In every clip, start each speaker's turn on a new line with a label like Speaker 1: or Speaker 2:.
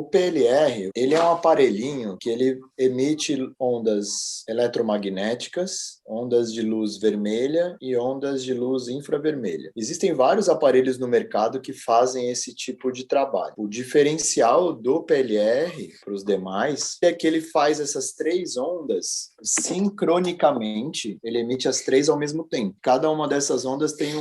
Speaker 1: O PLR, ele é um aparelhinho que ele emite ondas eletromagnéticas, ondas de luz vermelha e ondas de luz infravermelha. Existem vários aparelhos no mercado que fazem esse tipo de trabalho. O diferencial do PLR para os demais é que ele faz essas 3 ondas sincronicamente, ele emite as 3 ao mesmo tempo. Cada uma dessas ondas tem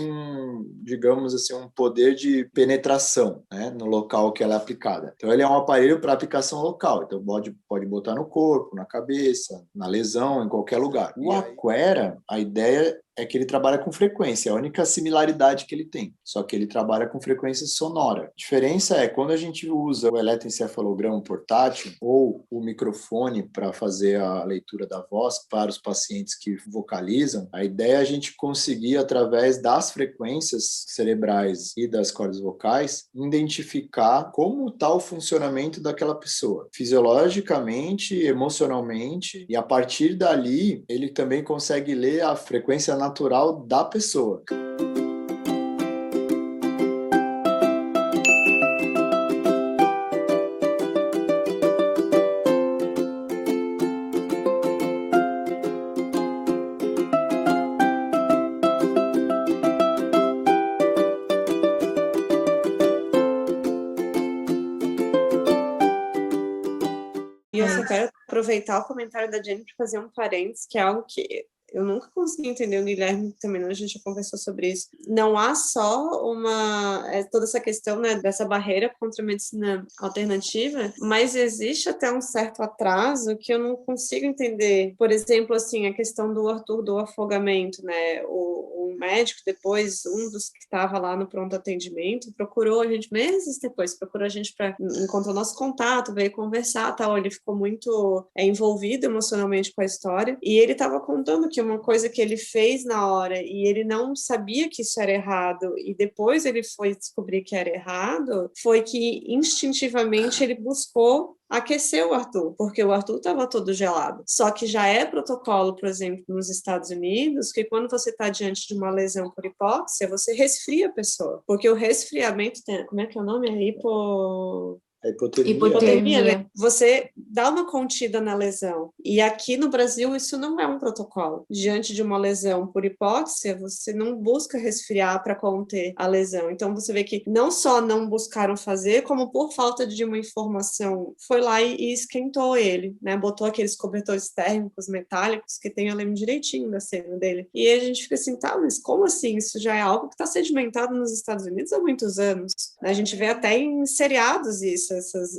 Speaker 1: digamos assim, um poder de penetração, né, no local que ela é aplicada. Então, ele é um aparelho para aplicação local. Então, pode botar no corpo, na cabeça, na lesão, em qualquer lugar. O Aquera, a ideia é que ele trabalha com frequência, é a única similaridade que ele tem, só que ele trabalha com frequência sonora. A diferença é quando a gente usa o eletroencefalograma portátil ou o microfone para fazer a leitura da voz para os pacientes que vocalizam, a ideia é a gente conseguir, através das frequências cerebrais e das cordas vocais, identificar como está o funcionamento daquela pessoa, fisiologicamente, emocionalmente, e a partir dali ele também consegue ler a frequência natural da pessoa.
Speaker 2: E eu só quero aproveitar o comentário da Jenny para fazer um parênteses, que é algo que eu nunca consegui entender, o Guilherme também, a gente já conversou sobre isso. Não há só toda essa questão, né, dessa barreira contra a medicina alternativa, mas existe até um certo atraso que eu não consigo entender. Por exemplo, assim, a questão do Arthur do afogamento, né, o médico depois, um dos que estava lá no pronto atendimento, procurou a gente meses depois, procurou a gente para encontrar nosso contato, veio conversar, tal. Ele ficou muito envolvido emocionalmente com a história, e ele estava contando que uma coisa que ele fez na hora e ele não sabia que isso era errado e depois ele foi descobrir que era errado, foi que instintivamente ele buscou aquecer o Arthur, porque o Arthur estava todo gelado. Só que já é protocolo, por exemplo, nos Estados Unidos, que quando você está diante de uma lesão por hipóxia, você resfria a pessoa, porque o resfriamento tem, como é que é o nome?
Speaker 1: A hipotermia.
Speaker 2: Hipotermia, né? Você dá uma contida na lesão. E aqui no Brasil isso não é um protocolo. Diante de uma lesão por hipóxia, você não busca resfriar para conter a lesão. Então você vê que não só não buscaram fazer, como por falta de uma informação, foi lá e esquentou ele, né? Botou aqueles cobertores térmicos metálicos que tem, eu lembro direitinho da cena dele. E a gente fica assim, tá, mas como assim? Isso já é algo que está sedimentado nos Estados Unidos há muitos anos. A gente vê até em seriados isso,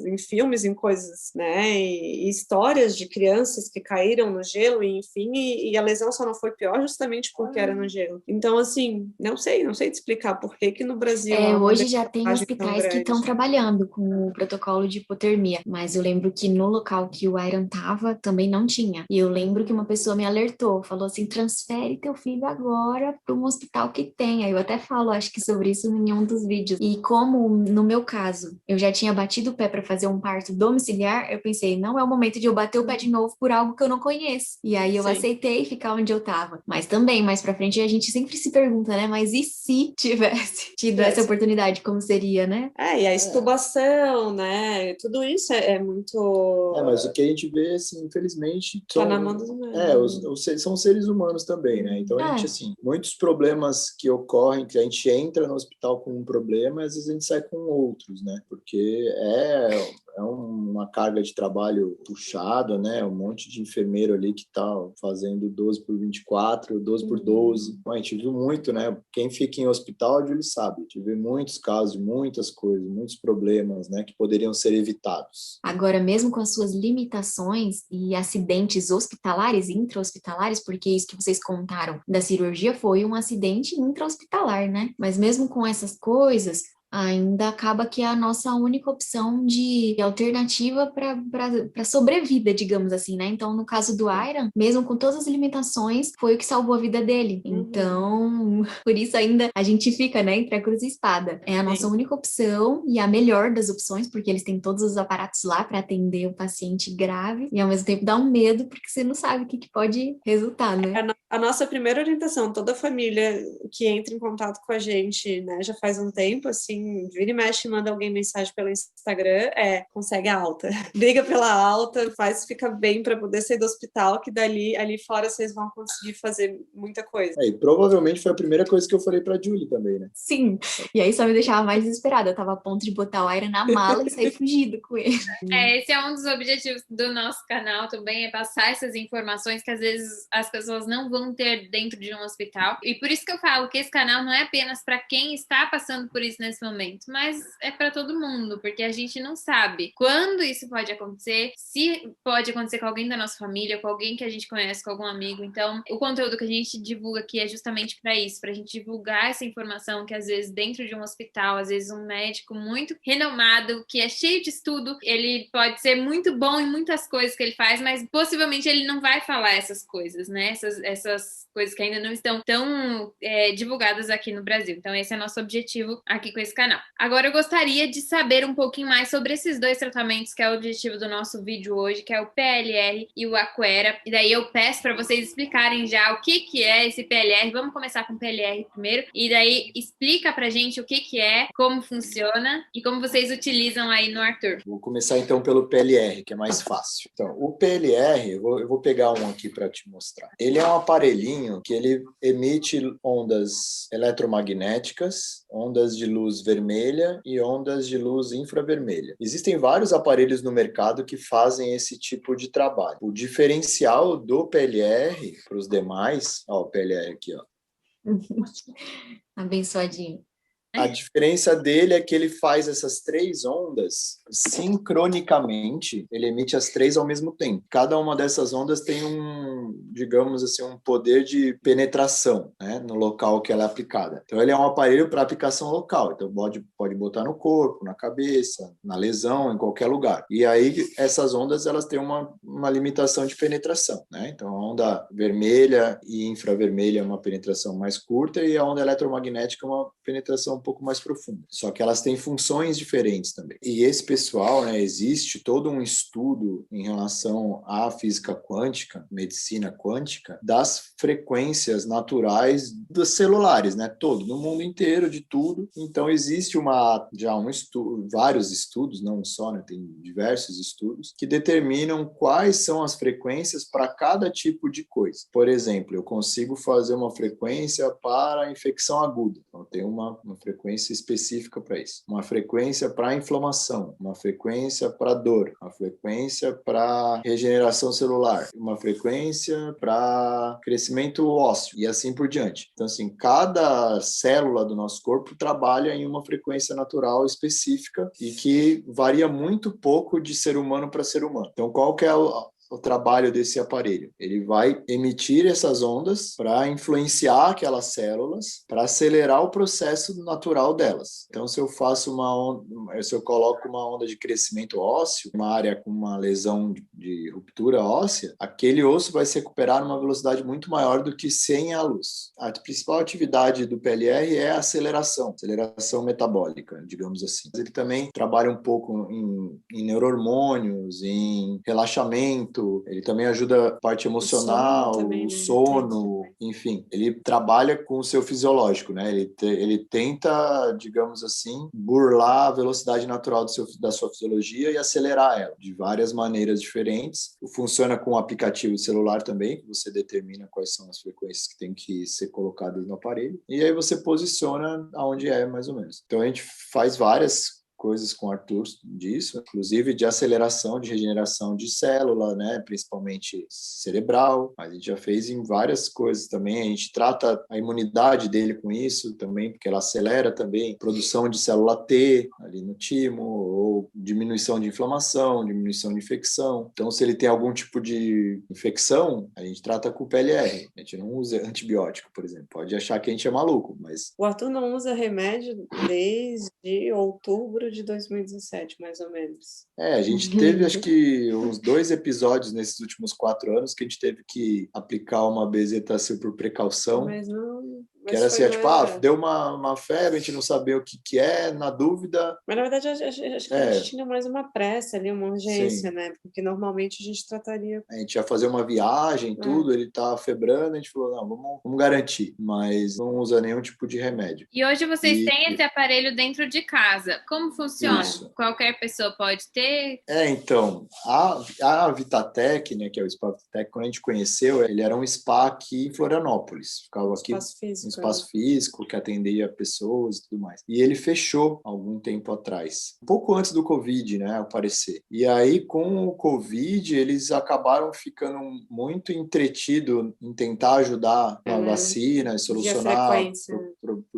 Speaker 2: em filmes, em coisas, né, e histórias de crianças que caíram no gelo, e enfim, e a lesão só não foi pior justamente porque era no gelo. Então, assim, não sei te explicar por que no Brasil...
Speaker 3: hoje já tem hospitais que estão trabalhando com o protocolo de hipotermia, mas eu lembro que no local que o Iron tava, também não tinha. E eu lembro que uma pessoa me alertou, falou assim, transfere teu filho agora para um hospital que tenha. Eu até falo, acho que sobre isso em um dos vídeos. E como, no meu caso, eu já tinha batido o pé para fazer um parto domiciliar, eu pensei, não é o momento de eu bater o pé de novo por algo que eu não conheço. E aí eu aceitei ficar onde eu tava. Mas também, mais pra frente, a gente sempre se pergunta, né? Mas e se tivesse tido essa oportunidade, como seria, né?
Speaker 2: E a extubação, né? Tudo isso é muito...
Speaker 1: mas o que a gente vê, assim, infelizmente...
Speaker 2: Tá na mão dos humanos.
Speaker 1: São seres humanos também, né? Então, a gente, assim, muitos problemas que ocorrem, que a gente entra no hospital com um problema, às vezes a gente sai com outros, né? Porque é uma carga de trabalho puxada, né? Um monte de enfermeiro ali que tá fazendo 12 por 24, 12 por 12. Bom, a gente viu muito, né? Quem fica em hospital, ele sabe. A gente vê muitos casos, muitas coisas, muitos problemas, né? Que poderiam ser evitados.
Speaker 3: Agora, mesmo com as suas limitações e acidentes hospitalares, intra-hospitalares, porque isso que vocês contaram da cirurgia foi um acidente intra-hospitalar, né? Mas mesmo com essas coisas, ainda acaba que é a nossa única opção de alternativa para sobrevida, digamos assim, né? Então, no caso do Iron, mesmo com todas as limitações, foi o que salvou a vida dele. Então, por isso ainda a gente fica, né, entre a cruz e a espada. É a nossa única opção e a melhor das opções, porque eles têm todos os aparatos lá para atender o paciente grave e ao mesmo tempo dá um medo, porque você não sabe o que pode resultar, né?
Speaker 2: A nossa primeira orientação, toda a família que entra em contato com a gente, né, já faz um tempo, assim, alguém, vira e mexe, manda alguém mensagem pelo Instagram, consegue a alta. Liga pela alta, fica bem para poder sair do hospital, que ali fora vocês vão conseguir fazer muita coisa.
Speaker 1: E provavelmente foi a primeira coisa que eu falei pra Julie também, né?
Speaker 3: Sim, e aí só me deixava mais desesperada. Eu tava a ponto de botar o Aira na mala e sair fugido com ele.
Speaker 4: Esse é um dos objetivos do nosso canal também, é passar essas informações que às vezes as pessoas não vão ter dentro de um hospital. E por isso que eu falo que esse canal não é apenas para quem está passando por isso nesse momento, mas é para todo mundo, porque a gente não sabe quando isso pode acontecer, se pode acontecer com alguém da nossa família, com alguém que a gente conhece, com algum amigo. Então, o conteúdo que a gente divulga aqui é justamente para isso, para a gente divulgar essa informação que às vezes dentro de um hospital, às vezes um médico muito renomado, que é cheio de estudo, ele pode ser muito bom em muitas coisas que ele faz, mas possivelmente ele não vai falar essas coisas, né? Essas coisas que ainda não estão tão divulgadas aqui no Brasil. Então, esse é nosso objetivo aqui com esse canal. Agora, eu gostaria de saber um pouquinho mais sobre esses dois tratamentos, que é o objetivo do nosso vídeo hoje, que é o PLR e o Aquera. E daí eu peço para vocês explicarem já o que é esse PLR. Vamos começar com o PLR primeiro. E daí explica pra gente o que é, como funciona e como vocês utilizam aí no Arthur.
Speaker 1: Vou começar então pelo PLR, que é mais fácil. Então, o PLR, eu vou pegar um aqui para te mostrar. Ele é um aparelhinho que ele emite ondas eletromagnéticas, ondas de luz vermelha e ondas de luz infravermelha. Existem vários aparelhos no mercado que fazem esse tipo de trabalho. O diferencial do PLR para os demais, ó, o PLR aqui, ó.
Speaker 3: Abençoadinho.
Speaker 1: A diferença dele é que ele faz essas 3 ondas sincronicamente, ele emite as 3 ao mesmo tempo. Cada uma dessas ondas tem digamos assim, um poder de penetração, né, no local que ela é aplicada. Então ele é um aparelho para aplicação local, então pode botar no corpo, na cabeça, na lesão, em qualquer lugar. E aí essas ondas elas têm uma limitação de penetração, né? Então a onda vermelha e infravermelha é uma penetração mais curta e a onda eletromagnética é uma penetração um pouco mais profunda. Só que elas têm funções diferentes também. E esse pessoal, né, existe todo um estudo em relação à física quântica, medicina quântica, das frequências naturais dos celulares, né, todo, no mundo inteiro, de tudo. Então existe vários estudos, não um só, né, tem diversos estudos, que determinam quais são as frequências para cada tipo de coisa. Por exemplo, eu consigo fazer uma frequência para infecção aguda. Então tem uma frequência específica para isso. Uma frequência para inflamação, uma frequência para dor, uma frequência para regeneração celular, uma frequência para crescimento ósseo e assim por diante. Então, assim, cada célula do nosso corpo trabalha em uma frequência natural específica e que varia muito pouco de ser humano para ser humano. Então, qual que é o trabalho desse aparelho? Ele vai emitir essas ondas para influenciar aquelas células, para acelerar o processo natural delas. Então, se eu coloco uma onda de crescimento ósseo, uma área com uma lesão de ruptura óssea, aquele osso vai se recuperar numa velocidade muito maior do que sem a luz. A principal atividade do PLR é a aceleração metabólica, digamos assim. Ele também trabalha um pouco em neurohormônios, em relaxamento. Ele também ajuda a parte emocional, o sono, enfim. Ele trabalha com o seu fisiológico, né? Ele tenta, digamos assim, burlar a velocidade natural da sua fisiologia e acelerar ela de várias maneiras diferentes. Funciona com o aplicativo celular também, que você determina quais são as frequências que tem que ser colocadas no aparelho. E aí você posiciona aonde é, mais ou menos. Então a gente faz várias coisas com o Arthur disso, inclusive de aceleração, de regeneração de célula, né, principalmente cerebral, mas a gente já fez em várias coisas também, a gente trata a imunidade dele com isso também, porque ela acelera também a produção de célula T ali no timo, ou diminuição de inflamação, diminuição de infecção. Então, se ele tem algum tipo de infecção, a gente trata com o PLR, a gente não usa antibiótico, por exemplo, pode achar que a gente é maluco, mas...
Speaker 2: O Arthur não usa remédio desde outubro de 2017, mais ou menos.
Speaker 1: A gente teve, acho que, uns 2 episódios nesses últimos 4 anos que a gente teve que aplicar uma bezetacil por precaução.
Speaker 2: Mas
Speaker 1: Que era assim, tipo, deu uma febre, a gente não sabia o que é, na dúvida...
Speaker 2: Mas, na verdade, acho que a gente tinha mais uma pressa ali, uma urgência, né? Porque normalmente a gente trataria...
Speaker 1: A gente ia fazer uma viagem, tudo, ele tá febrando, a gente falou, não, vamos garantir, mas não usa nenhum tipo de remédio.
Speaker 4: E hoje vocês têm esse aparelho dentro de casa. Como funciona?
Speaker 1: Isso.
Speaker 4: Qualquer pessoa pode ter?
Speaker 1: Então, a Vitatec, né, que é o Spa Vitatec, quando a gente conheceu, ele era um spa aqui em Florianópolis. Ficava aqui um espaço físico que atendia pessoas e tudo mais. E ele fechou algum tempo atrás, um pouco antes do Covid, né, aparecer. E aí, com o Covid, eles acabaram ficando muito entretidos em tentar ajudar com a vacina e solucionar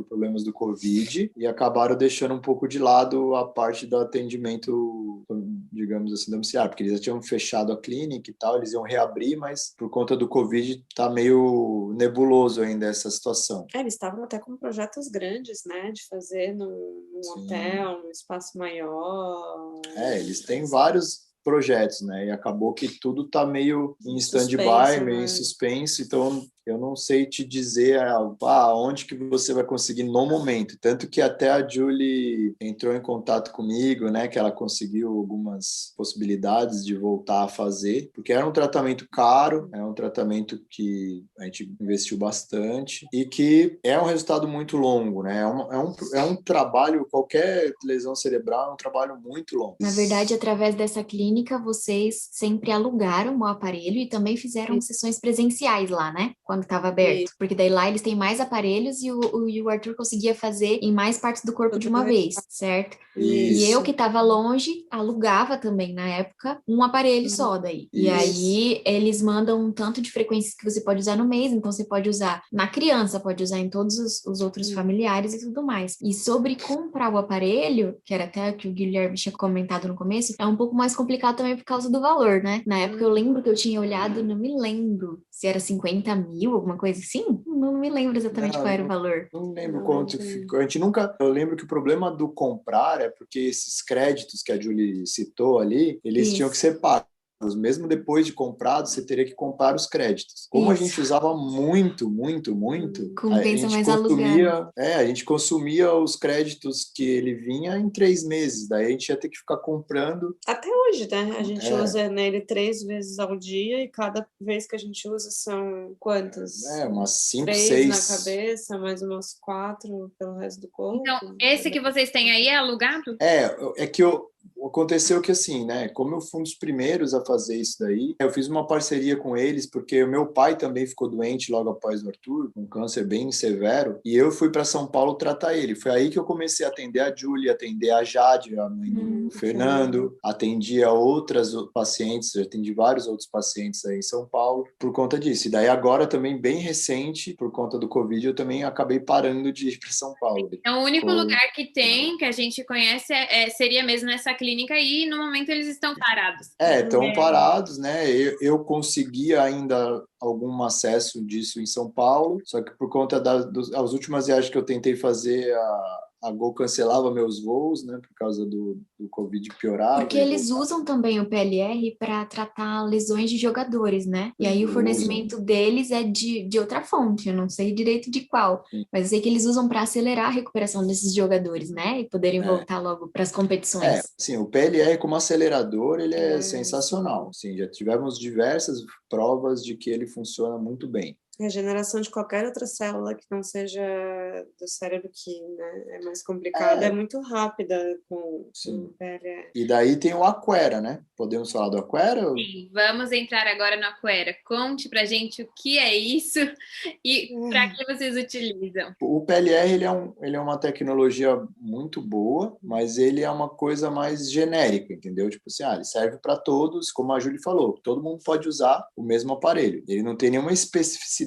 Speaker 1: problemas do Covid, e acabaram deixando um pouco de lado a parte do atendimento, digamos assim, domiciliar, porque eles já tinham fechado a clínica e tal, eles iam reabrir, mas por conta do Covid tá meio nebuloso ainda essa situação.
Speaker 2: Eles estavam até com projetos grandes, né, de fazer num hotel, num espaço maior.
Speaker 1: Eles têm vários projetos, né, e acabou que tudo tá meio em stand-by, meio em suspenso, então eu não sei te dizer onde que você vai conseguir no momento. Tanto que até a Julie entrou em contato comigo, né? Que ela conseguiu algumas possibilidades de voltar a fazer, porque era um tratamento caro, é um tratamento que a gente investiu bastante e que é um resultado muito longo, né? É um trabalho, qualquer lesão cerebral é um trabalho muito longo.
Speaker 3: Na verdade, através dessa clínica, vocês sempre alugaram o aparelho e também fizeram sessões presenciais lá, né? Quando estava aberto. Porque daí lá eles têm mais aparelhos e o Arthur conseguia fazer em mais partes do corpo de uma vez, certo?
Speaker 1: Isso.
Speaker 3: E eu que estava longe, alugava também, na época, um aparelho só daí. E aí eles mandam um tanto de frequências que você pode usar no mês, então você pode usar na criança, pode usar em todos os outros familiares e tudo mais. E sobre comprar o aparelho, que era até o que o Guilherme tinha comentado no começo, é um pouco mais complicado também por causa do valor, né? Na época eu lembro que eu tinha olhado, não me lembro se era 50 mil, alguma coisa assim. Não me lembro exatamente qual era o valor.
Speaker 1: Não lembro quanto ficou. A gente nunca... Eu lembro que o problema do comprar é porque esses créditos que a Julie citou ali, eles tinham que ser pagos. Mesmo depois de comprado, você teria que comprar os créditos. Como a gente usava muito,
Speaker 3: compensa mais alugar.
Speaker 1: A gente consumia os créditos que ele vinha em 3 meses. Daí a gente ia ter que ficar comprando.
Speaker 2: Até hoje, né? A gente usa nele 3 vezes ao dia e cada vez que a gente usa são quantas?
Speaker 1: Umas 5,
Speaker 2: 3
Speaker 1: 6.
Speaker 2: na cabeça, mais umas 4 pelo resto do corpo.
Speaker 4: Então, esse que vocês têm aí é alugado?
Speaker 1: É que aconteceu que assim, né, como eu fui um dos primeiros a fazer isso daí, eu fiz uma parceria com eles, porque o meu pai também ficou doente logo após o Arthur, com um câncer bem severo, e eu fui para São Paulo tratar ele. Foi aí que eu comecei a atender a Julie, atender a Jade, a mãe do Fernando, atendi a outras pacientes, atendi vários outros pacientes aí em São Paulo, por conta disso. E daí agora também, bem recente, por conta do Covid, eu também acabei parando de ir para São Paulo.
Speaker 4: Então, o único lugar que tem, que a gente conhece, seria mesmo essa clínica e no momento eles estão parados.
Speaker 1: Estão parados, né? Eu consegui ainda algum acesso disso em São Paulo, só que por conta das últimas viagens que eu tentei fazer, a Gol cancelava meus voos, né? Por causa do Covid piorar.
Speaker 3: Porque eles usam também o PLR para tratar lesões de jogadores, né? E aí o fornecimento deles é de outra fonte, eu não sei direito de qual, mas eu sei que eles usam para acelerar a recuperação desses jogadores, né? E poderem voltar logo para as competições.
Speaker 1: Sim, o PLR como acelerador, ele é sensacional. Sim, já tivemos diversas provas de que ele funciona muito bem.
Speaker 2: Regeneração de qualquer outra célula que não seja do cérebro, que, né, é mais complicada, é muito rápida com o PLR.
Speaker 1: E daí tem o Aquera, né? Podemos falar do Aquera?
Speaker 4: Sim, vamos entrar agora no Aquera. Conte pra gente o que é isso e para que vocês utilizam.
Speaker 1: O PLR ele é uma tecnologia muito boa, mas ele é uma coisa mais genérica, entendeu? Tipo assim, ele serve para todos, como a Julie falou, todo mundo pode usar o mesmo aparelho. Ele não tem nenhuma especificidade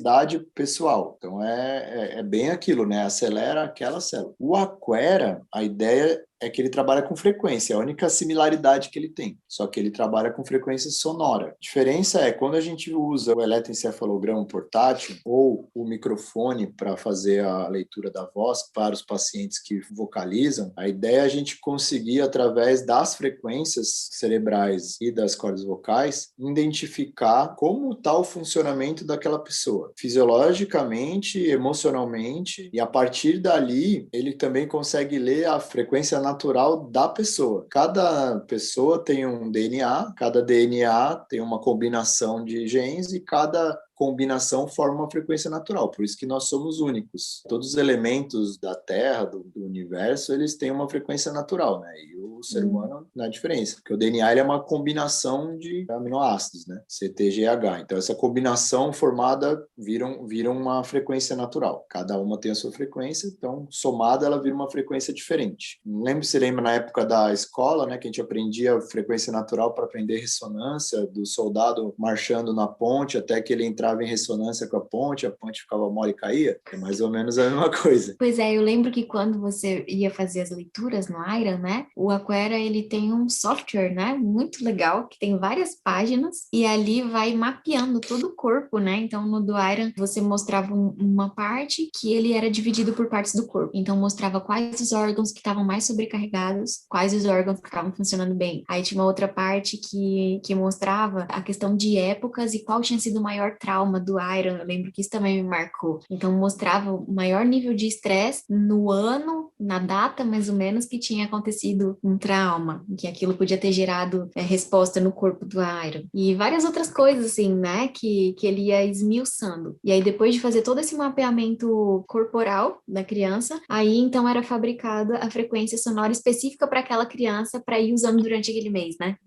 Speaker 1: pessoal. Então é bem aquilo, né? Acelera aquela célula. O Aquera, a ideia é que ele trabalha com frequência, é a única similaridade que ele tem, só que ele trabalha com frequência sonora. A diferença é quando a gente usa o eletroencefalograma portátil ou o microfone para fazer a leitura da voz para os pacientes que vocalizam, a ideia é a gente conseguir, através das frequências cerebrais e das cordas vocais, identificar como está o funcionamento daquela pessoa, fisiologicamente, emocionalmente, e a partir dali ele também consegue ler a frequência natural da pessoa. Cada pessoa tem um DNA, cada DNA tem uma combinação de genes e cada combinação forma uma frequência natural, por isso que nós somos únicos. Todos os elementos da Terra, do universo, eles têm uma frequência natural, né? E o ser humano não é diferença, porque o DNA ele é uma combinação de aminoácidos, né? CTGH. Então, essa combinação formada vira uma frequência natural. Cada uma tem a sua frequência, então, somada, ela vira uma frequência diferente. Não lembro se lembra na época da escola, né? Que a gente aprendia frequência natural para aprender ressonância do soldado marchando na ponte até que ele entrava em ressonância com a ponte ficava mole e caía, é mais ou menos a mesma coisa.
Speaker 3: Pois é, eu lembro que quando você ia fazer as leituras no Iron, né, o Aquera, ele tem um software, né, muito legal, que tem várias páginas, e ali vai mapeando todo o corpo, né, então no do Iron você mostrava uma parte que ele era dividido por partes do corpo, então mostrava quais os órgãos que estavam mais sobrecarregados, quais os órgãos que estavam funcionando bem. Aí tinha uma outra parte que mostrava a questão de épocas e qual tinha sido o maior trauma do Iron, eu lembro que isso também me marcou. Então mostrava o maior nível de estresse no ano, na data mais ou menos que tinha acontecido um trauma, que aquilo podia ter gerado resposta no corpo do Iron. E várias outras coisas assim, né, que ele ia esmiuçando. E aí depois de fazer todo esse mapeamento corporal da criança, aí então era fabricada a frequência sonora específica para aquela criança para ir usando durante aquele mês, né?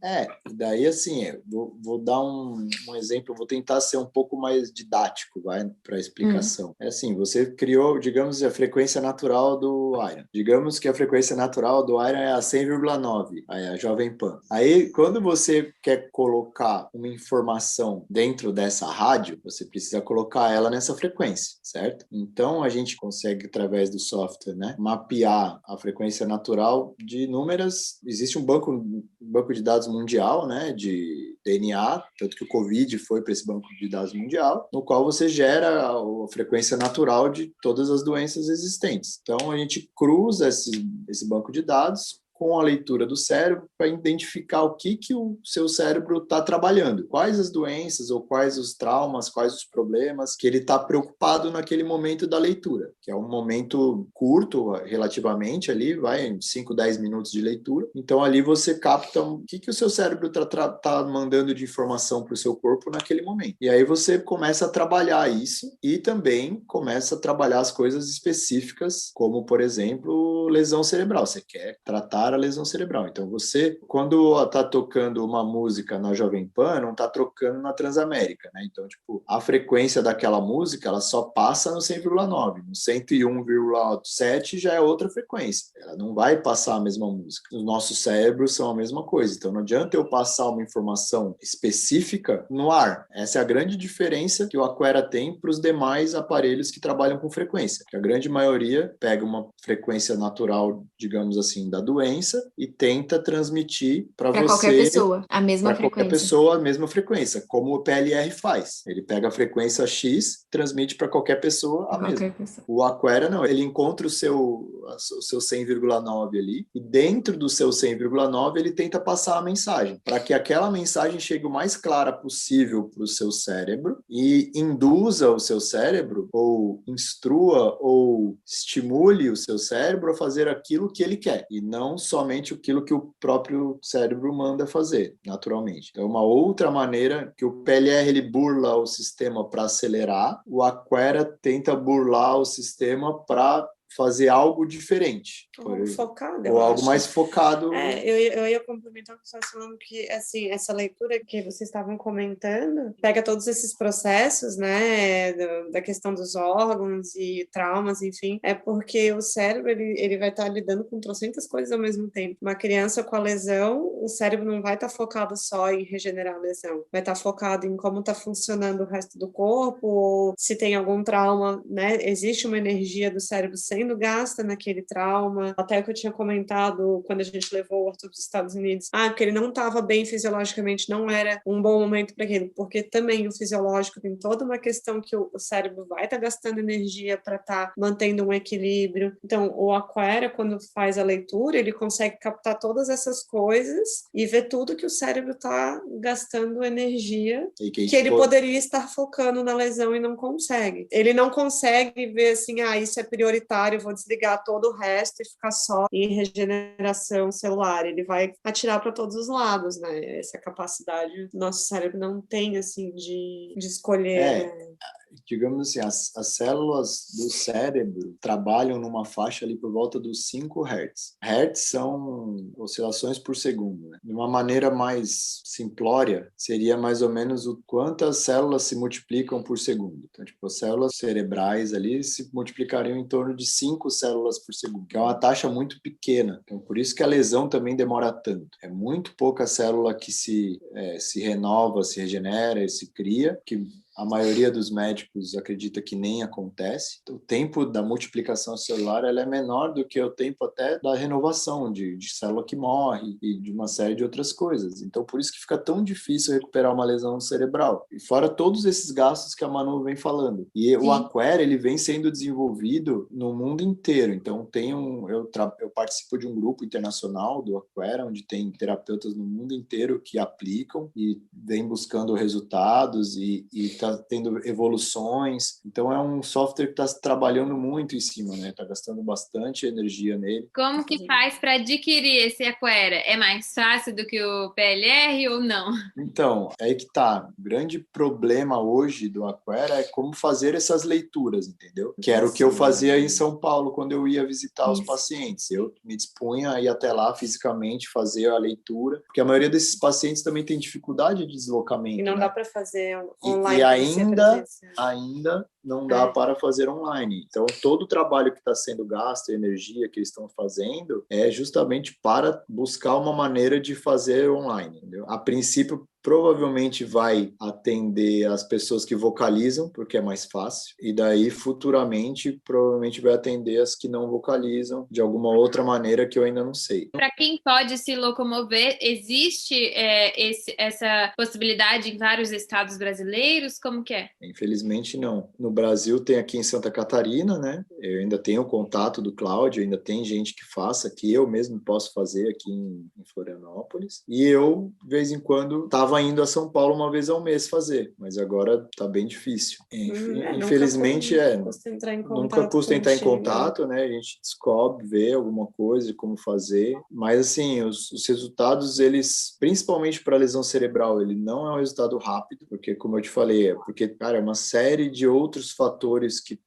Speaker 1: E daí assim, vou dar um exemplo, vou tentar ser um pouco mais didático, para a explicação. É assim, você criou, digamos, a frequência natural do Iron. Digamos que a frequência natural do Iron é a 100,9, a Jovem Pan. Aí, quando você quer colocar uma informação dentro dessa rádio, você precisa colocar ela nessa frequência, certo? Então, a gente consegue, através do software, né, mapear a frequência natural de inúmeras... Existe um banco de dados mundial, né, de DNA, tanto que o Covid foi para esse banco de dados mundial, no qual você gera a frequência natural de todas as doenças existentes. Então, a gente cruza esse banco de dados com a leitura do cérebro para identificar o que o seu cérebro está trabalhando, quais as doenças ou quais os traumas, quais os problemas que ele está preocupado naquele momento da leitura, que é um momento curto relativamente ali, vai em 5, 10 minutos de leitura. Então ali você capta o que o seu cérebro tá mandando de informação para o seu corpo naquele momento. E aí você começa a trabalhar isso e também começa a trabalhar as coisas específicas, como por exemplo, lesão cerebral. Você quer tratar a lesão cerebral. Então você, quando está tocando uma música na Jovem Pan, não está trocando na Transamérica, né? Então, tipo, a frequência daquela música, ela só passa no 100,9. No 101,7 já é outra frequência. Ela não vai passar a mesma música. Os nossos cérebros são a mesma coisa. Então não adianta eu passar uma informação específica no ar. Essa é a grande diferença que o Aquera tem para os demais aparelhos que trabalham com frequência. Que a grande maioria pega uma frequência natural, digamos assim, da doença e tenta transmitir para você...
Speaker 3: qualquer pessoa, a mesma frequência.
Speaker 1: Para qualquer pessoa, a mesma frequência, como o PLR faz. Ele pega a frequência X, transmite para qualquer pessoa a mesma.
Speaker 3: Pessoa.
Speaker 1: O Aquera não, ele encontra o seu 100,9 ali e dentro do seu 100,9 ele tenta passar a mensagem, para que aquela mensagem chegue o mais clara possível para o seu cérebro e induza o seu cérebro, ou instrua, ou estimule o seu cérebro a fazer aquilo que ele quer, e não somente aquilo que o próprio cérebro manda fazer, naturalmente. Então, uma outra maneira que o PLR ele burla o sistema para acelerar, o Aquera tenta burlar o sistema para fazer algo diferente.
Speaker 2: Focado,
Speaker 1: ou algo mais focado.
Speaker 2: Eu ia complementar o que você estava falando, que assim, essa leitura que vocês estavam comentando pega todos esses processos, né, da questão dos órgãos e traumas, enfim, é porque o cérebro ele vai estar lidando com trocentas coisas ao mesmo tempo. Uma criança com a lesão, o cérebro não vai estar focado só em regenerar a lesão, vai estar focado em como está funcionando o resto do corpo, ou se tem algum trauma, né, existe uma energia do cérebro sempre sendo gasta naquele trauma. Até que eu tinha comentado quando a gente levou o Arthur para os Estados Unidos, que ele não estava bem fisiologicamente, não era um bom momento para ele, porque também o fisiológico tem toda uma questão que o cérebro vai estar gastando energia para estar mantendo um equilíbrio. Então, o Aquera, quando faz a leitura, ele consegue captar todas essas coisas e ver tudo que o cérebro está gastando energia, que ele poderia estar focando na lesão e não consegue. Ele não consegue ver assim, isso é prioritário, vou desligar todo o resto e ficar só em regeneração celular. Ele vai atirar para todos os lados, né? Essa capacidade do nosso cérebro não tem, assim, de escolher, né?
Speaker 1: Digamos assim, as células do cérebro trabalham numa faixa ali por volta dos 5 Hz. Hertz são oscilações por segundo, né? De uma maneira mais simplória, seria mais ou menos o quanto as células se multiplicam por segundo. Então, tipo, as células cerebrais ali se multiplicariam em torno de 5 células por segundo, que é uma taxa muito pequena. Então, por isso que a lesão também demora tanto. É muito pouca célula que se renova, se regenera e se cria, que a maioria dos médicos acredita que nem acontece. O tempo da multiplicação celular ela é menor do que o tempo até da renovação de célula que morre e de uma série de outras coisas. Então, por isso que fica tão difícil recuperar uma lesão cerebral. E fora todos esses gastos que a Manu vem falando. E o Aquera, ele vem sendo desenvolvido no mundo inteiro. Então, eu participo de um grupo internacional do Aquera, onde tem terapeutas no mundo inteiro que aplicam e vem buscando resultados e tá tendo evoluções. Então é um software que está trabalhando muito em cima, né? Está gastando bastante energia nele.
Speaker 4: Como que faz para adquirir esse Aquera? É mais fácil do que o PLR ou não?
Speaker 1: Então, é aí que tá. O grande problema hoje do Aquera é como fazer essas leituras, entendeu? Que era o que eu fazia em São Paulo quando eu ia visitar os pacientes. Eu me dispunha a ir até lá fisicamente fazer a leitura, porque a maioria desses pacientes também tem dificuldade de deslocamento.
Speaker 2: E não
Speaker 1: né?
Speaker 2: dá para fazer online.
Speaker 1: E ainda não dá para fazer online. Então, todo o trabalho que está sendo gasto, a energia que eles estão fazendo, é justamente para buscar uma maneira de fazer online. Entendeu? A princípio, provavelmente vai atender as pessoas que vocalizam, porque é mais fácil, e daí futuramente provavelmente vai atender as que não vocalizam de alguma outra maneira que eu ainda não sei.
Speaker 4: Para quem pode se locomover, existe essa possibilidade em vários estados brasileiros? Como que é?
Speaker 1: Infelizmente não. No Brasil tem aqui em Santa Catarina, né? Eu ainda tenho o contato do Cláudio, ainda tem gente que faça, que eu mesmo posso fazer aqui em Florianópolis. E eu, de vez em quando, estava indo a São Paulo uma vez ao mês fazer, mas agora tá bem difícil. Infelizmente, nunca custa entrar em contato, né? A gente descobre, vê alguma coisa, como fazer, mas assim, os resultados, eles, principalmente para lesão cerebral, ele não é um resultado rápido, porque como eu te falei, porque, cara, é uma série de outros fatores que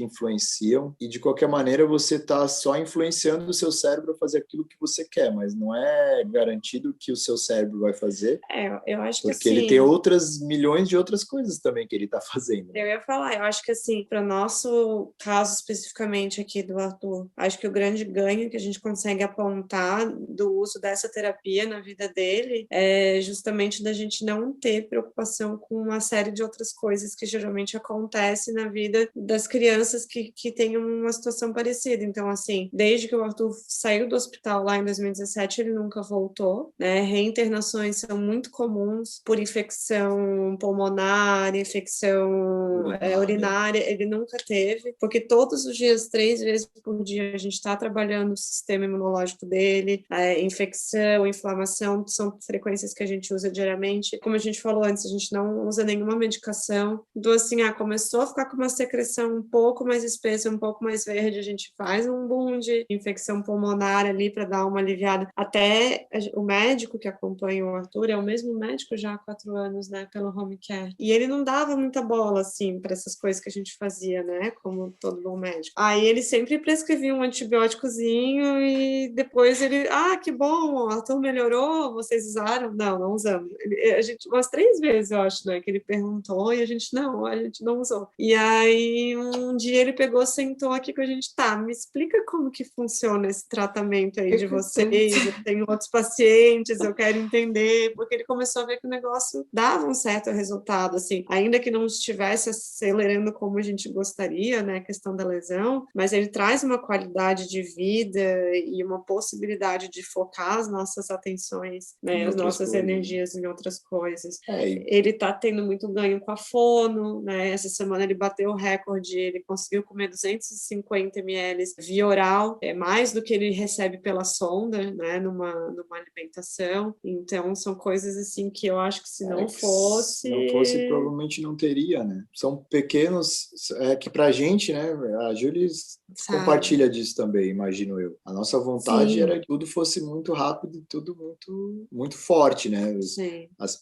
Speaker 1: influenciam, e de qualquer maneira você tá só influenciando o seu cérebro a fazer aquilo que você quer, mas não é garantido que o seu cérebro vai fazer.
Speaker 2: Eu acho que
Speaker 1: porque ele tem outras milhões de outras coisas também que ele tá fazendo.
Speaker 2: Eu ia falar, eu acho que assim, para o nosso caso especificamente aqui do Arthur, acho que o grande ganho que a gente consegue apontar do uso dessa terapia na vida dele é justamente da gente não ter preocupação com uma série de outras coisas que geralmente acontecem na vida das crianças que têm uma situação parecida. Então, assim, desde que o Arthur saiu do hospital lá em 2017, ele nunca voltou, né? Reinternações são muito comuns por infecção pulmonar, infecção urinária, ele nunca teve, porque todos os dias, 3 vezes por dia, a gente está trabalhando o sistema imunológico dele, infecção, inflamação, são frequências que a gente usa diariamente. Como a gente falou antes, a gente não usa nenhuma medicação. Então, assim, começou a ficar com uma secreção um pouco mais espessa, um pouco mais verde, a gente faz um boom de infecção pulmonar ali para dar uma aliviada. Até o médico que acompanha o Arthur é o mesmo médico já há 4 anos, né, pelo home care. E ele não dava muita bola, assim, para essas coisas que a gente fazia, né, como todo bom médico. Aí ele sempre prescrevia um antibióticozinho e depois ele, que bom, o Arthur melhorou, vocês usaram? Não usamos. A gente, umas 3 vezes, eu acho, né, que ele perguntou e a gente não usou. E aí, um dia ele pegou, sentou aqui com a gente, me explica como que funciona esse tratamento aí de vocês, eu tenho outros pacientes, eu quero entender, porque ele começou começou a ver que o negócio dava um certo resultado, assim, ainda que não estivesse acelerando como a gente gostaria, né, a questão da lesão, mas ele traz uma qualidade de vida e uma possibilidade de focar as nossas atenções, né, as nossas
Speaker 1: coisas.
Speaker 2: energias em outras coisas.
Speaker 1: E
Speaker 2: Ele está tendo muito ganho com a fono, né? Essa semana ele bateu o recorde, ele conseguiu comer 250 ml via oral, é mais do que ele recebe pela sonda, né? Numa alimentação. Então, são coisas assim que eu acho que se não fosse...
Speaker 1: Se não fosse, provavelmente não teria, né? São pequenos, que pra gente, né? A Júlia compartilha disso também, imagino eu. A nossa vontade era que tudo fosse muito rápido e tudo muito, muito forte, né?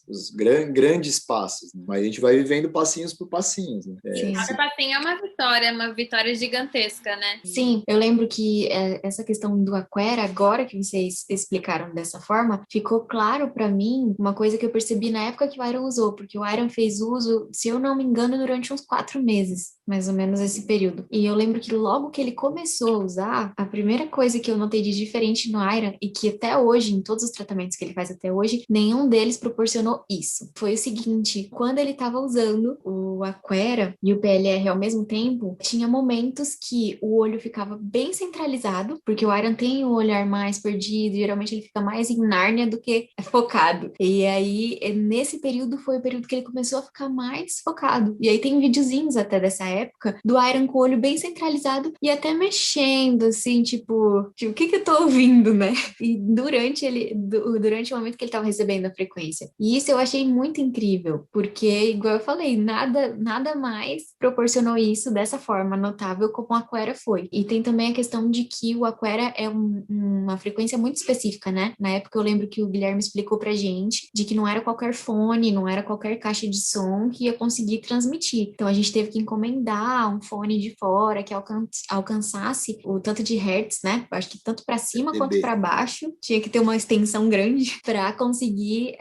Speaker 1: Os grandes passos, né? Mas a gente vai vivendo passinhos por passinhos, né?
Speaker 4: Cada passinho é uma vitória gigantesca, né?
Speaker 3: Sim, eu lembro que essa questão do Aquera, agora que vocês explicaram dessa forma, ficou claro para mim uma coisa que eu percebi na época que o Iron usou, porque o Iron fez uso, se eu não me engano, durante uns 4 meses, mais ou menos esse período. E eu lembro que logo que ele começou a usar, a primeira coisa que eu notei de diferente no Iron, e que até hoje, em todos os tratamentos que ele faz até hoje, nenhum deles proporcionou isso. Foi o seguinte, quando ele estava usando o Aquera e o PLR ao mesmo tempo, tinha momentos que o olho ficava bem centralizado, porque o Iron tem o olhar mais perdido, geralmente ele fica mais em Nárnia do que focado. E aí, nesse período, foi o período que ele começou a ficar mais focado. E aí tem videozinhos até dessa época, do Iron com o olho bem centralizado e até mexendo, assim, tipo o que eu tô ouvindo, né? E durante o momento que ele tava recebendo a frequência. E isso eu achei muito incrível, porque, igual eu falei, nada mais proporcionou isso dessa forma notável como o Aquera foi. E tem também a questão de que o Aquera é uma frequência muito específica, né? Na época eu lembro que o Guilherme explicou pra gente de que não era qualquer fone, não era qualquer caixa de som que ia conseguir transmitir. Então a gente teve que encomendar um fone de fora que alcançasse o tanto de hertz, né? Eu acho que tanto para cima quanto para baixo tinha que ter uma extensão grande para conseguir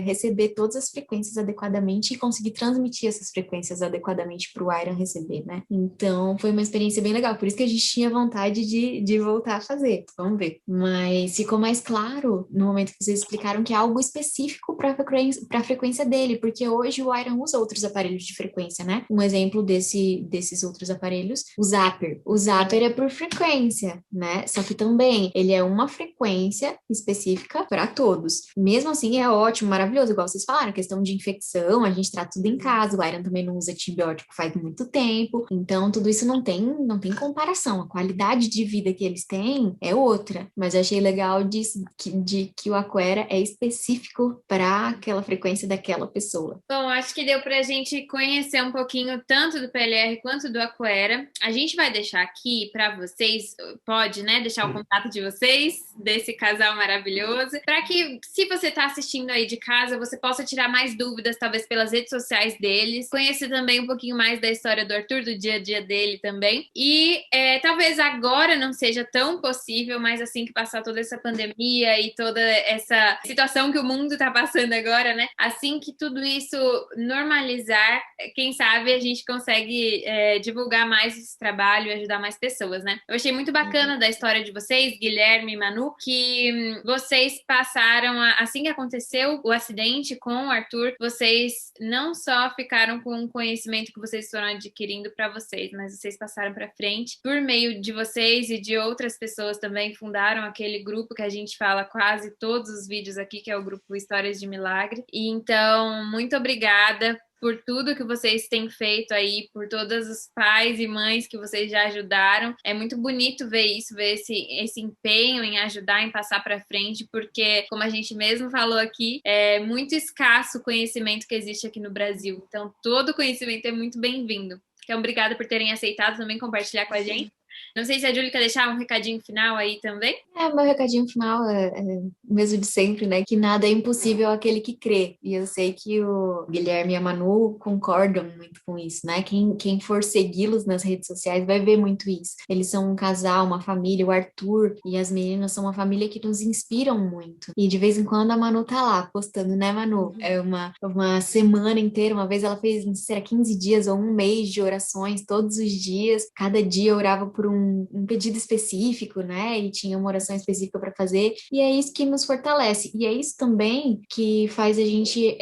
Speaker 3: receber todas as frequências adequadamente e conseguir transmitir essas frequências adequadamente para o Iron receber, né? Então foi uma experiência bem legal, por isso que a gente tinha vontade de voltar a fazer. Vamos ver. Mas ficou mais claro no momento que vocês explicaram que é algo específico para a frequência dele, porque hoje o Iron usa outros aparelhos de frequência, né? Um exemplo desses outros aparelhos, o Zapper. O Zapper é por frequência, né? Só que também ele é uma frequência específica para todos. Mesmo assim, é ótimo, maravilhoso, igual vocês falaram, questão de infecção, a gente trata tudo em casa, o Iron também não usa antibiótico faz muito tempo, então tudo isso não tem comparação. A qualidade de vida que eles têm é outra, mas eu achei legal de que o Aquera é específico para aquela frequência daquela pessoa.
Speaker 4: Bom, acho que deu para a gente conhecer um pouquinho tanto do PLR quanto do Aquera. A gente vai deixar aqui para vocês, pode, né, deixar o contato de vocês, desse casal maravilhoso, para que, se você está assistindo aí de casa, você possa tirar mais dúvidas, talvez pelas redes sociais deles, conhecer também um pouquinho mais da história do Arthur, do dia a dia dele também. E talvez agora não seja tão possível, mas assim que passar toda essa pandemia e toda essa situação que o mundo está passando agora, né, assim que tudo isso normalizar, quem sabe a gente consegue divulgar mais esse trabalho e ajudar mais pessoas, né? Eu achei muito bacana da história de vocês, Guilherme e Manu, que vocês passaram, assim que aconteceu o acidente com o Arthur, vocês não só ficaram com o conhecimento que vocês foram adquirindo para vocês, mas vocês passaram para frente. Por meio de vocês e de outras pessoas também, fundaram aquele grupo que a gente fala quase todos os vídeos aqui, que é o grupo Histórias de Milagre. E então, muito obrigada por tudo que vocês têm feito aí, por todos os pais e mães que vocês já ajudaram. É muito bonito ver isso, ver esse empenho em ajudar, em passar para frente, porque, como a gente mesmo falou aqui, é muito escasso o conhecimento que existe aqui no Brasil. Então, todo conhecimento é muito bem-vindo. Então, obrigada por terem aceitado também compartilhar com a gente. Não sei se a Júlia quer deixar um recadinho final aí também.
Speaker 3: Meu recadinho final é o mesmo de sempre, né? Que nada é impossível àquele que crê. E eu sei que o Guilherme e a Manu concordam muito com isso, né? Quem for segui-los nas redes sociais vai ver muito isso. Eles são um casal, uma família, o Arthur e as meninas são uma família que nos inspiram muito. E de vez em quando a Manu tá lá postando, né, Manu? É uma semana inteira, uma vez ela fez, não sei se era 15 dias ou um mês de orações todos os dias. Cada dia orava por um um pedido específico, né? E tinha uma oração específica para fazer, e é isso que nos fortalece. E é isso também que faz a gente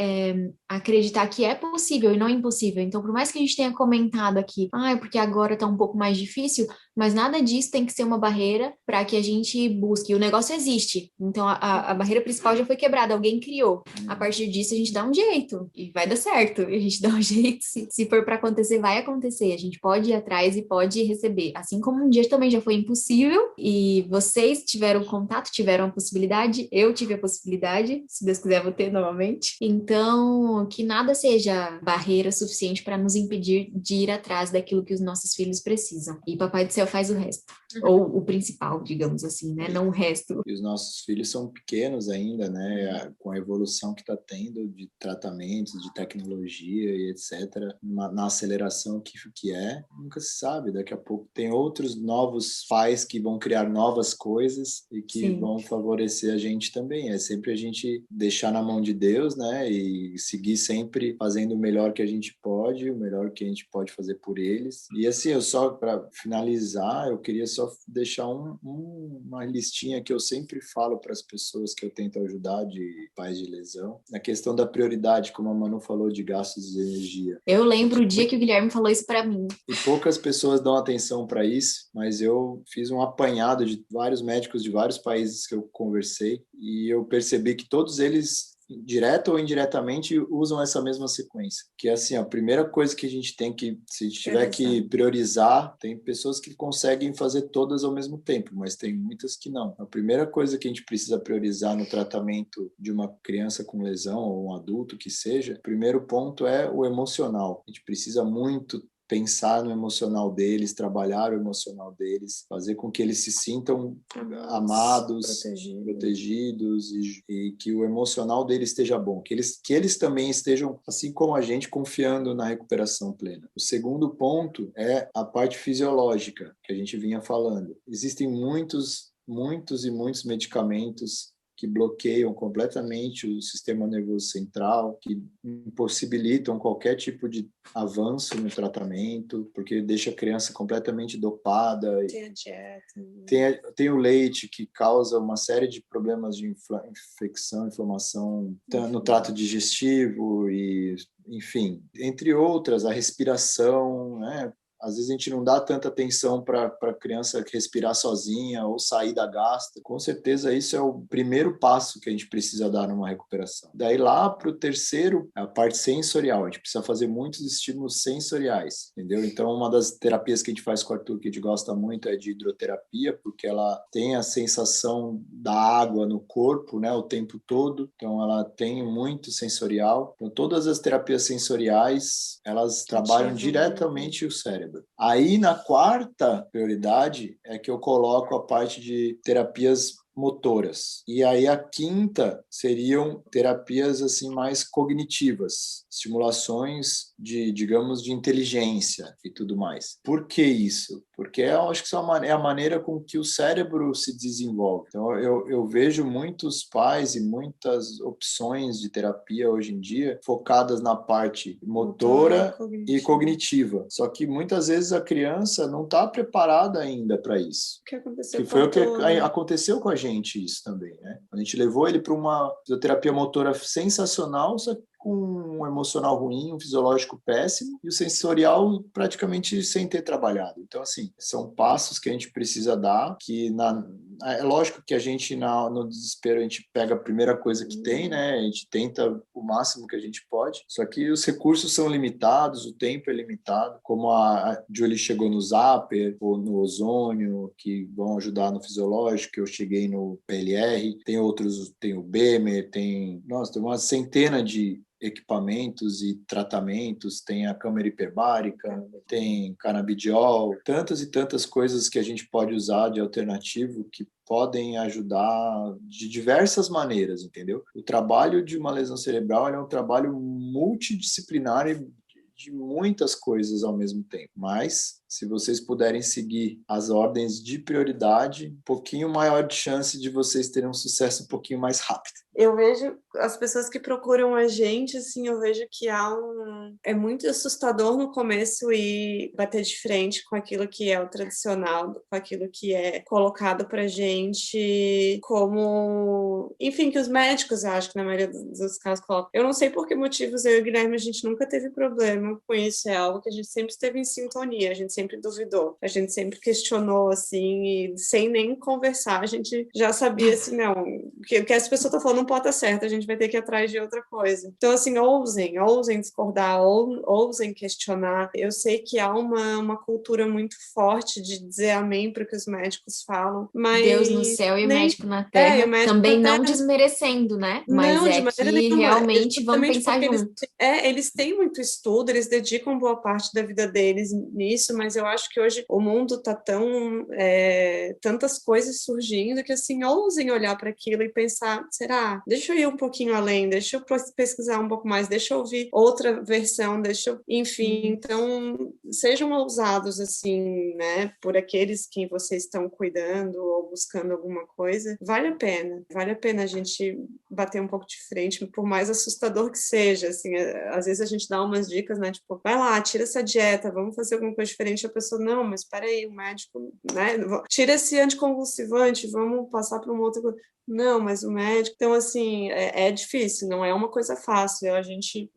Speaker 3: acreditar que é possível e não impossível. Então, por mais que a gente tenha comentado aqui, porque agora tá um pouco mais difícil, mas nada disso tem que ser uma barreira para que a gente busque. O negócio existe. Então, a barreira principal já foi quebrada, alguém criou. A partir disso, a gente dá um jeito e vai dar certo. E a gente dá um jeito. Se for para acontecer, vai acontecer. A gente pode ir atrás e pode receber. Assim como um dia também já foi impossível e vocês tiveram contato, tiveram a possibilidade, eu tive a possibilidade, se Deus quiser, vou ter novamente. Então, que nada seja barreira suficiente para nos impedir de ir atrás daquilo que os nossos filhos precisam. E Papai do Céu faz o resto. Ou o principal, digamos assim, né? Não o resto.
Speaker 1: E os nossos filhos são pequenos ainda, né? Com a evolução que está tendo de tratamentos, de tecnologia e etc. Na aceleração que é, nunca se sabe. Daqui a pouco tem outros novos pais que vão criar novas coisas e que
Speaker 3: Sim.
Speaker 1: vão favorecer a gente também. É sempre a gente deixar na mão de Deus, né? E seguir sempre fazendo o melhor que a gente pode, o melhor que a gente pode fazer por eles. E assim, eu só, para finalizar, eu queria só deixar uma listinha que eu sempre falo para as pessoas que eu tento ajudar de pais de lesão, na questão da prioridade, como a Manu falou, de gastos de energia.
Speaker 3: Eu lembro o dia que o Guilherme falou isso para mim.
Speaker 1: E poucas pessoas dão atenção para isso, mas eu fiz um apanhado de vários médicos de vários países que eu conversei e eu percebi que todos eles, direta ou indiretamente, usam essa mesma sequência. Que é assim, a primeira coisa que a gente tem que, se tiver que priorizar, tem pessoas que conseguem fazer todas ao mesmo tempo, mas tem muitas que não. A primeira coisa que a gente precisa priorizar no tratamento de uma criança com lesão ou um adulto que seja, o primeiro ponto é o emocional. A gente precisa muito pensar no emocional deles, trabalhar o emocional deles, fazer com que eles se sintam amados, protegidos e que o emocional deles esteja bom, que eles também estejam, assim como a gente, confiando na recuperação plena. O segundo ponto é a parte fisiológica, que a gente vinha falando. Existem muitos e muitos medicamentos que bloqueiam completamente o sistema nervoso central, que impossibilitam qualquer tipo de avanço no tratamento, porque deixa a criança completamente dopada.
Speaker 2: Tem a dieta.
Speaker 1: Tem o leite, que causa uma série de problemas de infecção, inflamação no trato digestivo e, enfim, entre outras, a respiração, né? Às vezes a gente não dá tanta atenção para a criança respirar sozinha ou sair da gasta. Com certeza isso é o primeiro passo que a gente precisa dar numa recuperação. Daí lá para o terceiro, a parte sensorial. A gente precisa fazer muitos estímulos sensoriais, entendeu? Então uma das terapias que a gente faz com o Arthur, que a gente gosta muito, é de hidroterapia, porque ela tem a sensação da água no corpo, né, o tempo todo. Então ela tem muito sensorial. Então todas as terapias sensoriais, elas trabalham diretamente o cérebro. Aí, na quarta prioridade, é que eu coloco a parte de terapias motoras. E aí a quinta seriam terapias assim mais cognitivas, estimulações de, digamos, de inteligência e tudo mais. Por que isso? Porque eu acho que é a maneira com que o cérebro se desenvolve. Então eu vejo muitos pais e muitas opções de terapia hoje em dia focadas na parte motora e cognitiva. Só que muitas vezes a criança não está preparada ainda para isso.
Speaker 2: O que aconteceu?
Speaker 1: Que foi o que aconteceu com a gente isso também, né? A gente levou ele para uma fisioterapia motora sensacional, só que com um emocional ruim, um fisiológico péssimo e o sensorial praticamente sem ter trabalhado. Então, assim, são passos que a gente precisa dar, que é lógico que a gente, no desespero, a gente pega a primeira coisa que tem, né? A gente tenta o máximo que a gente pode, só que os recursos são limitados, o tempo é limitado, como a Julie chegou no Zapper ou no ozônio, que vão ajudar no fisiológico, eu cheguei no PLR, tem outros, tem o Bemer, tem uma centena de equipamentos e tratamentos, tem a câmara hiperbárica, tem canabidiol, tantas e tantas coisas que a gente pode usar de alternativo que podem ajudar de diversas maneiras, entendeu? O trabalho de uma lesão cerebral é um trabalho multidisciplinar e de muitas coisas ao mesmo tempo, mas se vocês puderem seguir as ordens de prioridade, um pouquinho maior de chance de vocês terem um sucesso um pouquinho mais rápido.
Speaker 2: Eu vejo as pessoas que procuram a gente, assim, eu vejo que é muito assustador no começo e bater de frente com aquilo que é o tradicional, com aquilo que é colocado pra gente como, enfim, que os médicos, eu acho que na maioria dos casos colocam. Eu não sei por que motivos eu e o Guilherme, a gente nunca teve problema com isso, é algo que a gente sempre esteve em sintonia, a gente sempre duvidou, a gente sempre questionou, assim, e sem nem conversar, a gente já sabia, assim, não, o que essa pessoa está falando não pode estar certo, a gente vai ter que ir atrás de outra coisa. Então, assim, ousem discordar, ousem questionar. Eu sei que há uma cultura muito forte de dizer amém para o que os médicos falam, mas...
Speaker 3: Deus no céu e o médico na terra,
Speaker 2: médico
Speaker 3: também
Speaker 2: na
Speaker 3: não
Speaker 2: terra.
Speaker 3: desmerecendo, né? Mas
Speaker 2: Não, de
Speaker 3: é
Speaker 2: maneira
Speaker 3: que
Speaker 2: nenhuma.
Speaker 3: realmente vamos pensar junto.
Speaker 2: Eles têm muito estudo, eles dedicam boa parte da vida deles nisso, mas eu acho que hoje o mundo está tantas coisas surgindo que, assim, ousem olhar para aquilo e pensar, será? Deixa eu ir um pouquinho além, deixa eu pesquisar um pouco mais, deixa eu ouvir outra versão, enfim, então sejam ousados, assim, né, por aqueles que vocês estão cuidando ou buscando alguma coisa, vale a pena a gente bater um pouco de frente, por mais assustador que seja, assim, às vezes a gente dá umas dicas, né, tipo, vai lá, tira essa dieta, vamos fazer alguma coisa diferente, a pessoa, não, mas peraí, o médico, né, tira esse anticonvulsivante, vamos passar para uma outra coisa. Não, mas o médico... Então, assim, é difícil, não é uma coisa fácil.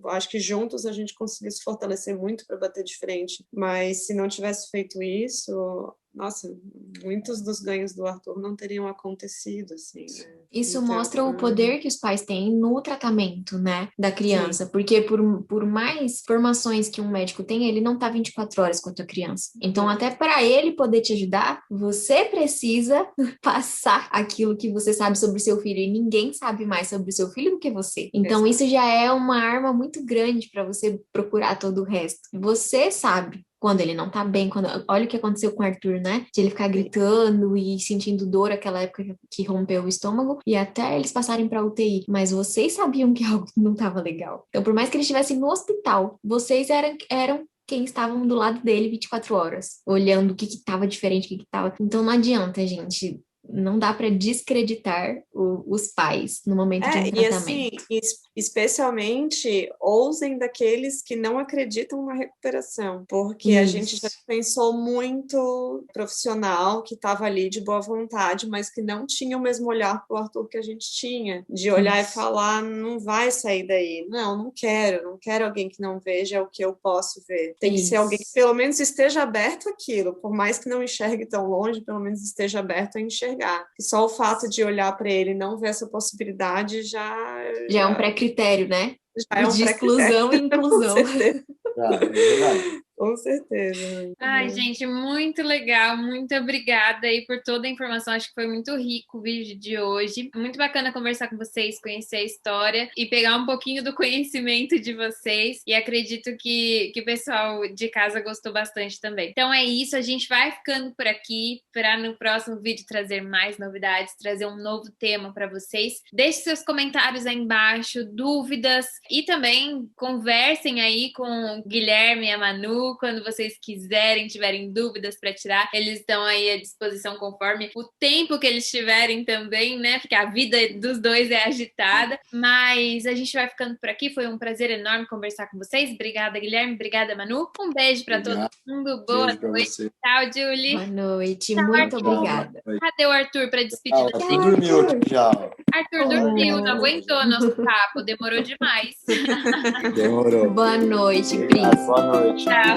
Speaker 2: Acho que juntos a gente conseguiu se fortalecer muito para bater de frente. Mas se não tivesse feito isso, nossa, muitos dos ganhos do Arthur não teriam acontecido, assim, né?
Speaker 3: Isso
Speaker 2: Então,
Speaker 3: mostra o poder que os pais têm no tratamento, né, da criança. Sim. Porque por mais formações que um médico tem, ele não tá 24 horas com a tua criança. Então, até para ele poder te ajudar, você precisa passar aquilo que você sabe sobre o seu filho. E ninguém sabe mais sobre o seu filho do que você. Então, isso já é uma arma muito grande para você procurar todo o resto. Você sabe quando ele não tá bem, olha o que aconteceu com o Arthur, né? De ele ficar gritando e sentindo dor aquela época que rompeu o estômago e até eles passarem pra UTI. Mas vocês sabiam que algo não tava legal. Então, por mais que eles estivessem no hospital, vocês eram quem estavam do lado dele 24 horas, olhando o que estava diferente, o que estava... Então, não adianta, gente. Não dá para descreditar os pais no momento de um tratamento.
Speaker 2: E assim, especialmente, ousem daqueles que não acreditam na recuperação, porque a gente já pensou muito profissional que estava ali de boa vontade, mas que não tinha o mesmo olhar para o Arthur que a gente tinha, de olhar e falar, não vai sair daí, não quero alguém que não veja o que eu posso ver. Tem que ser alguém que pelo menos esteja aberto àquilo, por mais que não enxergue tão longe, pelo menos esteja aberto a enxergar. E só o fato de olhar para ele e não ver essa possibilidade já
Speaker 3: é um pré-critério, né?
Speaker 2: Já é um
Speaker 3: de exclusão e inclusão.
Speaker 2: Com certeza.
Speaker 1: É verdade.
Speaker 2: Com certeza.
Speaker 4: Ai, gente, muito legal. Muito obrigada aí por toda a informação. Acho que foi muito rico o vídeo de hoje. Muito bacana conversar com vocês, conhecer a história e pegar um pouquinho do conhecimento de vocês. E acredito que o pessoal de casa gostou bastante também. Então é isso. A gente vai ficando por aqui para no próximo vídeo trazer mais novidades, trazer um novo tema para vocês. Deixe seus comentários aí embaixo, dúvidas e também conversem aí com o Guilherme e a Manu quando vocês quiserem, tiverem dúvidas para tirar, eles estão aí à disposição conforme o tempo que eles tiverem também, né? Porque a vida dos dois é agitada. Mas a gente vai ficando por aqui. Foi um prazer enorme conversar com vocês. Obrigada, Guilherme. Obrigada, Manu. Um beijo para todo mundo. Boa noite. Tchau, Julie.
Speaker 3: Boa noite.
Speaker 4: Tchau,
Speaker 3: muito
Speaker 4: Arthur.
Speaker 3: obrigada.
Speaker 4: Cadê o Arthur para despedir?
Speaker 1: Arthur dormiu aqui já.
Speaker 4: Arthur dormiu, não aguentou nosso papo. Demorou demais.
Speaker 1: Demorou.
Speaker 3: Boa noite, Pris.
Speaker 1: Boa noite.
Speaker 4: Tchau.